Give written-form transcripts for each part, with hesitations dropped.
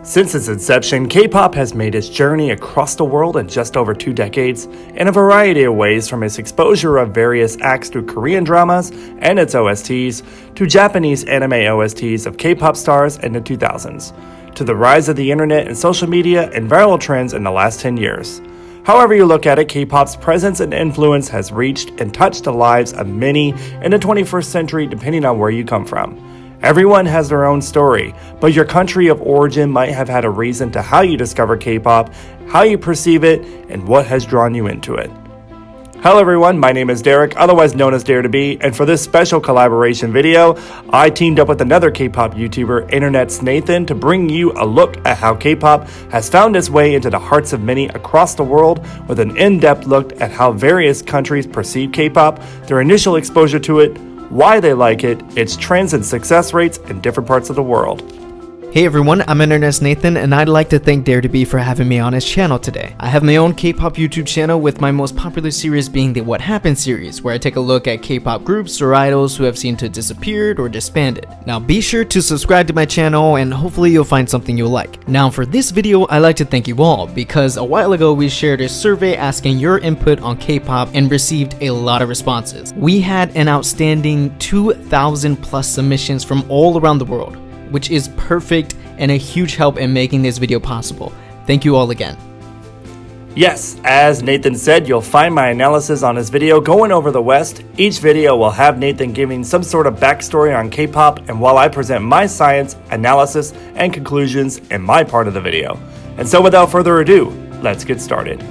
Since its inception, K-pop has made its journey across the world in just over 2 decades in a variety of ways, from its exposure of various acts through Korean dramas and its OSTs to Japanese anime OSTs of K-pop stars in the 2000s, to the rise of the internet and social media and viral trends in the last 10 years. However you look at it, K-pop's presence and influence has reached and touched the lives of many in the 21st century depending on where you come from. Everyone has their own story, but your country of origin might have had a reason to how you discover K-pop, how you perceive it, and what has drawn you into it. Hello everyone, my name is Derek, otherwise known as DareDB, and for this special collaboration video, I teamed up with another K-pop YouTuber, InternetsNathan, to bring you a look at how K-pop has found its way into the hearts of many across the world, with an in-depth look at how various countries perceive K-pop, their initial exposure to it, why they like it, its trends and success rates in different parts of the world. Hey everyone, I'm InternetsNathan, and I'd like to thank DareDB for having me on his channel today. I have my own K-pop YouTube channel, with my most popular series being the What Happened series, where I take a look at K-pop groups or idols who have seemed to disappeared or disbanded. Now be sure to subscribe to my channel and hopefully you'll find something you'll like. Now for this video, I'd like to thank you all, because a while ago we shared a survey asking your input on K-pop and received a lot of responses. We had an outstanding 2,000 plus submissions from all around the world, which is perfect and a huge help in making this video possible. Thank you all again. Yes, as Nathan said, you'll find my analysis on his video going over the West. Each video will have Nathan giving some sort of backstory on K-pop, and while I present my science, analysis, and conclusions in my part of the video. And so without further ado, let's get started.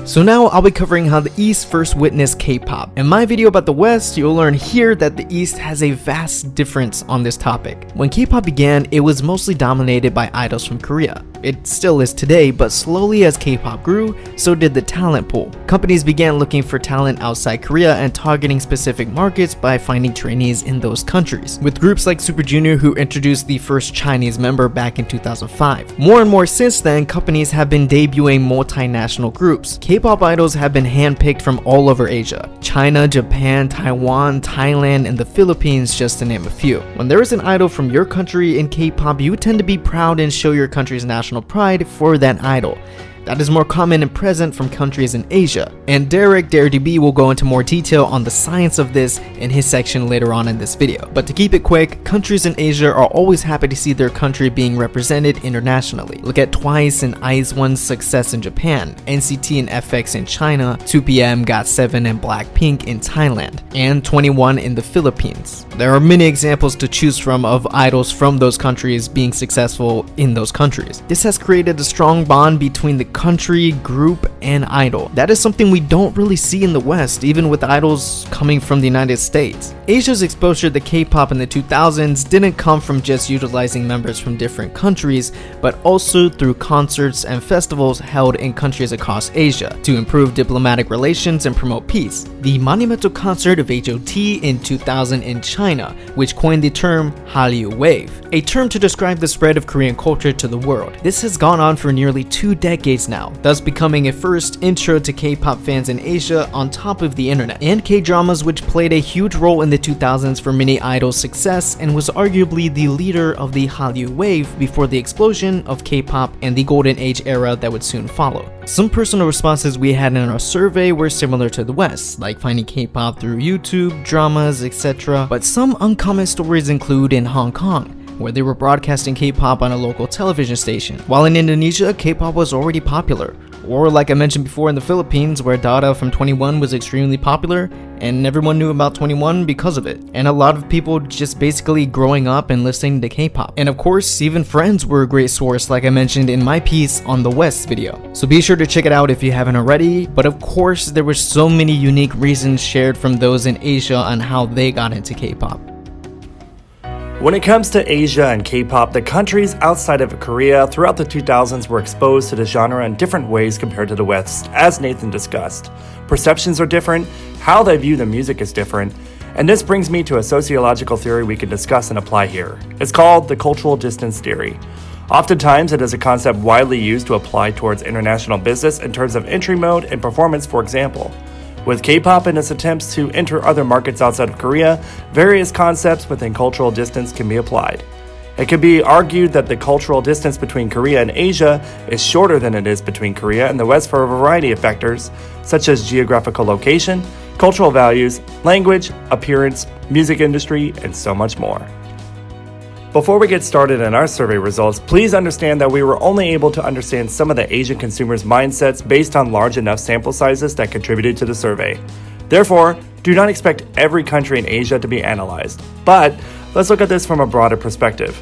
So now I'll be covering how the East first witnessed K-pop. In my video about the West, you'll learn here that the East has a vast difference on this topic. When K-pop began, it was mostly dominated by idols from Korea. It still is today, but slowly as K-pop grew, so did the talent pool. Companies began looking for talent outside Korea and targeting specific markets by finding trainees in those countries, with groups like Super Junior who introduced the first Chinese member back in 2005. More and more since then, companies have been debuting multinational groups. K-pop idols have been handpicked from all over Asia: China, Japan, Taiwan, Thailand, and the Philippines, just to name a few. When there is an idol from your country in K-pop, you tend to be proud and show your country's national pride for that idol. That is more common and present from countries in Asia. And DareDB will go into more detail on the science of this in his section later on in this video. But to keep it quick, countries in Asia are always happy to see their country being represented internationally. Look at Twice and IZ*ONE's success in Japan, NCT and FX in China, 2PM, GOT7 and BLACKPINK in Thailand, and 21 in the Philippines. There are many examples to choose from of idols from those countries being successful in those countries. This has created a strong bond between the country, group, and idol. That is something we don't really see in the West, even with idols coming from the United States. Asia's exposure to K-pop in the 2000s didn't come from just utilizing members from different countries, but also through concerts and festivals held in countries across Asia to improve diplomatic relations and promote peace. The monumental concert of H.O.T in 2000 in China, which coined the term Hallyu wave, a term to describe the spread of Korean culture to the world. This has gone on for nearly 2 decades now, thus becoming a first intro to K-pop fans in Asia on top of the internet, and K-dramas, which played a huge role in the 2000s for many idols' success and was arguably the leader of the Hallyu wave before the explosion of K-pop and the golden age era that would soon follow. Some personal responses we had in our survey were similar to the West, like finding K-pop through YouTube, dramas, etc. But some uncommon stories include in Hong Kong, where they were broadcasting K-pop on a local television station, while in Indonesia, K-pop was already popular. Or like I mentioned before, in the Philippines, where Dara from 21 was extremely popular, and everyone knew about 21 because of it. And a lot of people just basically growing up and listening to K-pop. And of course, even Friends were a great source, like I mentioned in my piece on the West video. So be sure to check it out if you haven't already. But of course, there were so many unique reasons shared from those in Asia on how they got into K-pop. When it comes to Asia and K-pop, the countries outside of Korea throughout the 2000s were exposed to the genre in different ways compared to the West, as Nathan discussed. Perceptions are different, how they view the music is different, and this brings me to a sociological theory we can discuss and apply here. It's called the cultural distance theory. Oftentimes, it is a concept widely used to apply towards international business in terms of entry mode and performance, for example. With K-pop and its attempts to enter other markets outside of Korea, various concepts within cultural distance can be applied. It could be argued that the cultural distance between Korea and Asia is shorter than it is between Korea and the West for a variety of factors, such as geographical location, cultural values, language, appearance, music industry, and so much more. Before we get started in our survey results, please understand that we were only able to understand some of the Asian consumers' mindsets based on large enough sample sizes that contributed to the survey. Therefore, do not expect every country in Asia to be analyzed. But let's look at this from a broader perspective.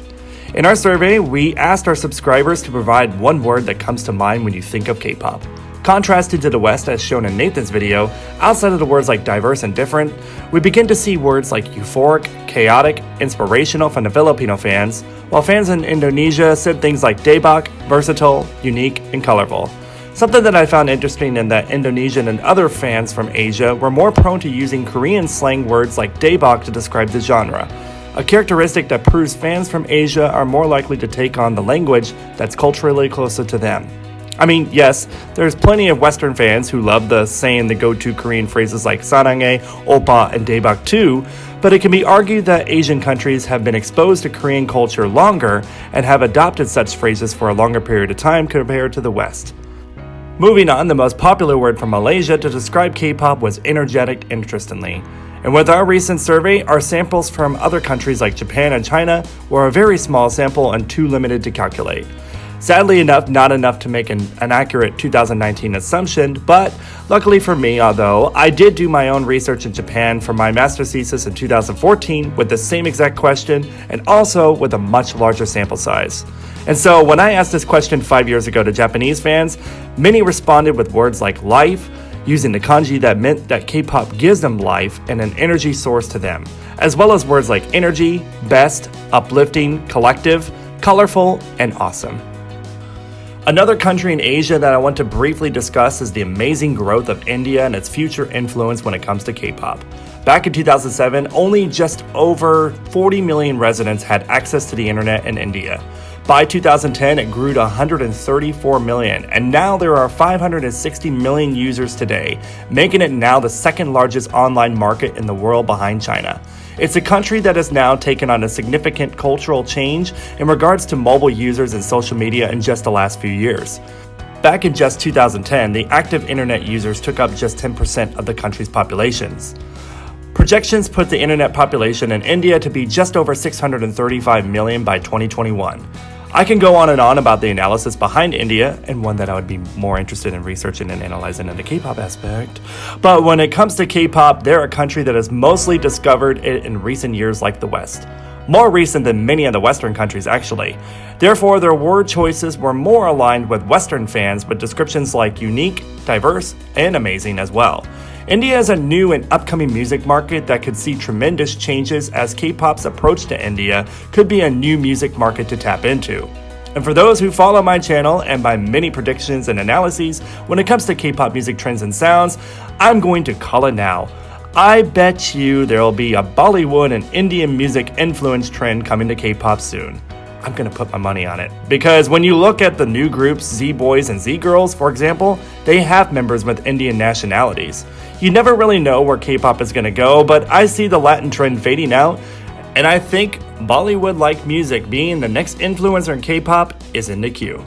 In our survey, we asked our subscribers to provide one word that comes to mind when you think of K-pop. Contrasted to the West as shown in Nathan's video, outside of the words like diverse and different, we begin to see words like euphoric, chaotic, inspirational from the Filipino fans, while fans in Indonesia said things like daebak, versatile, unique, and colorful. Something that I found interesting in that Indonesian and other fans from Asia were more prone to using Korean slang words like daebak to describe the genre, a characteristic that proves fans from Asia are more likely to take on the language that's culturally closer to them. I mean, yes, there's plenty of Western fans who love saying the go-to Korean phrases like sarange, oppa, and daebak too, but it can be argued that Asian countries have been exposed to Korean culture longer and have adopted such phrases for a longer period of time compared to the West. Moving on, the most popular word from Malaysia to describe K-pop was energetic, interestingly. And with our recent survey, our samples from other countries like Japan and China were a very small sample and too limited to calculate. Sadly enough, not enough to make an accurate 2019 assumption, but luckily for me, although, I did do my own research in Japan for my master's thesis in 2014 with the same exact question and also with a much larger sample size. And so when I asked this question 5 years ago to Japanese fans, many responded with words like life, using the kanji that meant that K-pop gives them life and an energy source to them, as well as words like energy, best, uplifting, collective, colorful, and awesome. Another country in Asia that I want to briefly discuss is the amazing growth of India and its future influence when it comes to K-pop. Back in 2007, only just over 40 million residents had access to the internet in India. By 2010, it grew to 134 million, and now there are 560 million users today, making it now the second largest online market in the world behind China. It's a country that has now taken on a significant cultural change in regards to mobile users and social media in just the last few years. Back in just 2010, the active internet users took up just 10% of the country's populations. Projections put the internet population in India to be just over 635 million by 2021. I can go on and on about the analysis behind India, and one that I would be more interested in researching and analyzing in the K-pop aspect. But when it comes to K-pop, they're a country that has mostly discovered it in recent years like the West. More recent than many of the Western countries, actually. Therefore, their word choices were more aligned with Western fans with descriptions like unique, diverse, and amazing as well. India is a new and upcoming music market that could see tremendous changes as K-pop's approach to India could be a new music market to tap into. And for those who follow my channel and my many predictions and analyses when it comes to K-pop music trends and sounds, I'm going to call it now. I bet you there'll be a Bollywood and Indian music influence trend coming to K-pop soon. I'm gonna put my money on it. Because when you look at the new groups Z-Boys and Z-Girls, for example, they have members with Indian nationalities. You never really know where K-pop is gonna go, but I see the Latin trend fading out, and I think Bollywood-like music being the next influencer in K-pop is in the queue.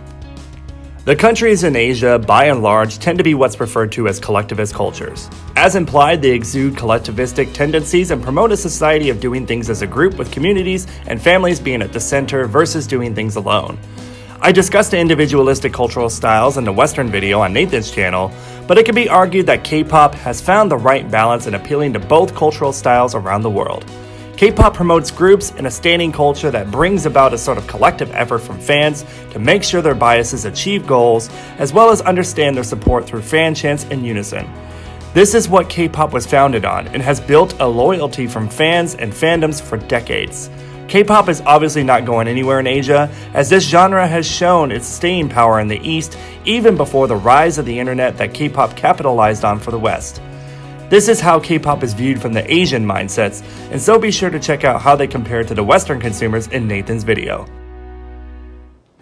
The countries in Asia, by and large, tend to be what's referred to as collectivist cultures. As implied, they exude collectivistic tendencies and promote a society of doing things as a group with communities and families being at the center versus doing things alone. I discussed the individualistic cultural styles in the Western video on Nathan's channel, but it can be argued that K-pop has found the right balance in appealing to both cultural styles around the world. K-pop promotes groups and a standing culture that brings about a sort of collective effort from fans to make sure their biases achieve goals, as well as understand their support through fan chants in unison. This is what K-pop was founded on and has built a loyalty from fans and fandoms for decades. K-pop is obviously not going anywhere in Asia, as this genre has shown its staying power in the East even before the rise of the internet that K-pop capitalized on for the West. This is how K-pop is viewed from the Asian mindsets, and so be sure to check out how they compare to the Western consumers in Nathan's video.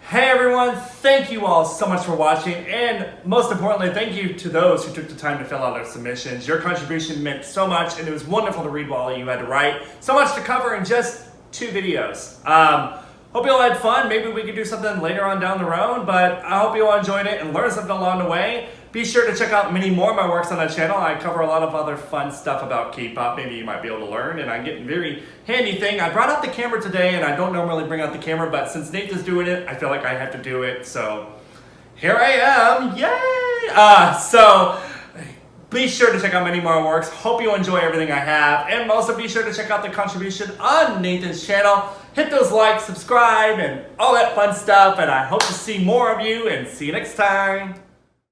Hey everyone, thank you all so much for watching, and most importantly, thank you to those who took the time to fill out their submissions. Your contribution meant so much, and it was wonderful to read what all you had to write. So much to cover in just 2 videos. Hope you all had fun. Maybe we could do something later on down the road, but I hope you all enjoyed it and learned something along the way. Be sure to check out many more of my works on that channel. I cover a lot of other fun stuff about K-pop. Maybe you might be able to learn, and I get a very handy thing. I brought out the camera today, and I don't normally bring out the camera, but since Nathan's doing it, I feel like I have to do it, so here I am. Yay! So be sure to check out many more works. Hope you enjoy everything I have, and also be sure to check out the contribution on Nathan's channel. Hit those likes, subscribe, and all that fun stuff, and I hope to see more of you, and see you next time.